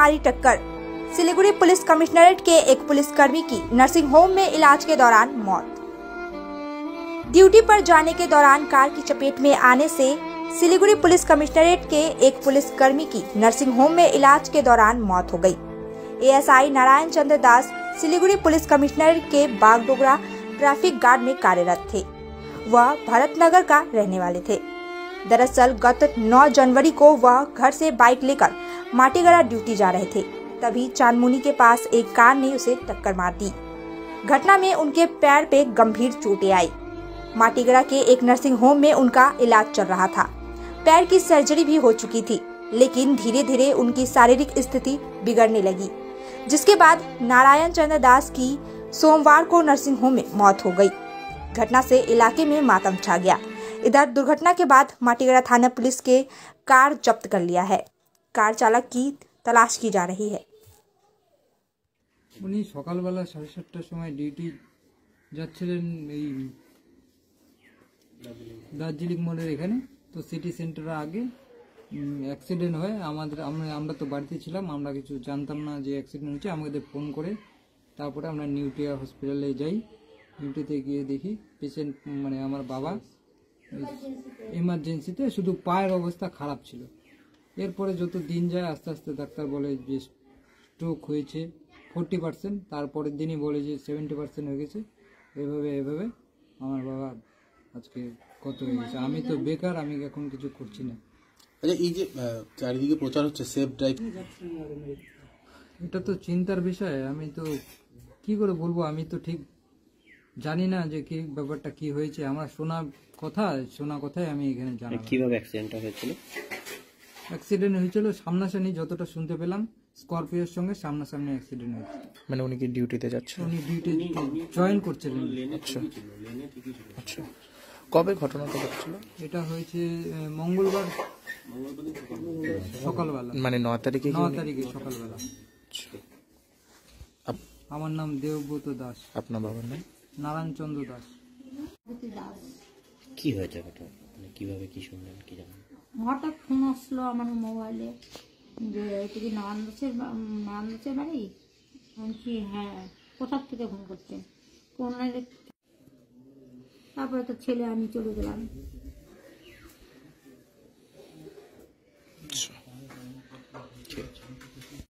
मारी टक्कर। Siliguri police commissionerate के एक पुलिसकर्मी की नर्सिंग होम में इलाज के दौरान मौत। ड्यूटी पर जाने के दौरान कार की चपेट में आने से सिलीगुड़ी पुलिस कमिश्नरेट के एक पुलिसकर्मी की नर्सिंग होम में इलाज के दौरान मौत हो गई। एएसआई नारायण चंद्र दास सिलीगुड़ी पुलिस कमिश्नरेट के बागडोगरा ट्रैफिक गार्ड में कार्यरत थे। वह भरतनगर का रहने वाले थे। दरअसल गत 9 जनवरी को वह घर से बाइक लेकर माटीगड़ा ड्यूटी जा रहे थे, तभी चांदमुनी के पास एक कार ने उसे टक्कर मार दी। घटना में उनके पैर पे गंभीर चोटें आई। माटीगड़ा के एक नर्सिंग होम में उनका इलाज चल रहा था। पैर की सर्जरी भी हो चुकी थी, लेकिन धीरे धीरे उनकी शारीरिक स्थिति बिगड़ने लगी, जिसके बाद नारायण चंद्र दास की सोमवार को नर्सिंग होम में मौत हो गई। घटना से इलाके में मातम छा गया। इधर दुर्घटना के बाद माटीगड़ा थाना पुलिस के कार जब्त कर लिया है। कार चालक की तलाश की जा रही है। उन्हीं सकालবেলা 7:30টার সময় ডিউটি যাচ্ছিলেন এই দার্জিলিং মোড়ের এখানে। তো সিটি সেন্টারের আগে অ্যাক্সিডেন্ট হয়। আমরা তো বাড়িতে ছিলাম, আমরা কিছু জানতাম না যে অ্যাক্সিডেন্ট হচ্ছে। আমাদের ফোন করে তারপরে আমরা নিউটিয়া হসপিটালে যাই। নিউটিতে গিয়ে দেখি পেশেন্ট মানে আমার বাবা ইমার্জেন্সিতে, শুধু পায়ের অবস্থা খারাপ ছিল। এরপরে যত দিন যায় আস্তে আস্তে ডাক্তার বলে যে স্ট্রোক হয়েছে 40%, তারপরের দিনই বলে যে 70% হয়ে গেছে। এভাবে আমার বাবা আজকে কত হয়ে গেছে। আমি তো বেকার, আমি এখন কিছু করছি না। আচ্ছা, এই যে চারিদিকে প্রচার হচ্ছে সেফ ড্রাইভ, এটা তো চিন্তার বিষয়। আমি তো কি করে বলবো, আমি তো ঠিক জানি না যে কি ব্যাপারটা কি হয়েছে। আমার শোনা কথায় আমি এখানে জানি। কিভাবে অ্যাক্সিডেন্টটা হয়েছিল? অ্যাক্সিডেন্ট হয়েছিল সামনাসামনি, যতটা শুনতে পেলাম স্করপিওর সঙ্গে সামনাসামনি অ্যাক্সিডেন্ট হয়েছে। মানে উনি কি ডিউটিতে যাচ্ছেন? উনি ডিউটি জয়েন করছিলেন। আচ্ছা আচ্ছা, কবে ঘটনাটা ঘটেছিল? এটা হয়েছে মঙ্গলবার সকালবেলা, মানে 9 তারিখে সকালবেলা। আমার নাম দেবব্রত দাস। আপনার বাবার নাম? নারায়ণ চন্দ্র দাস। কি হয়েছে ঘটনা, কিভাবে কি শুনলেন কি জানেন? হঠাৎ ফোন আসলো আমার মোবাইলে যে এটা কি নারায়ণ দাসের বাড়ি। বলছি হ্যাঁ, কোথার থেকে ফোন করছেন? তারপরে তো ছেলে আমি চলে গেলাম।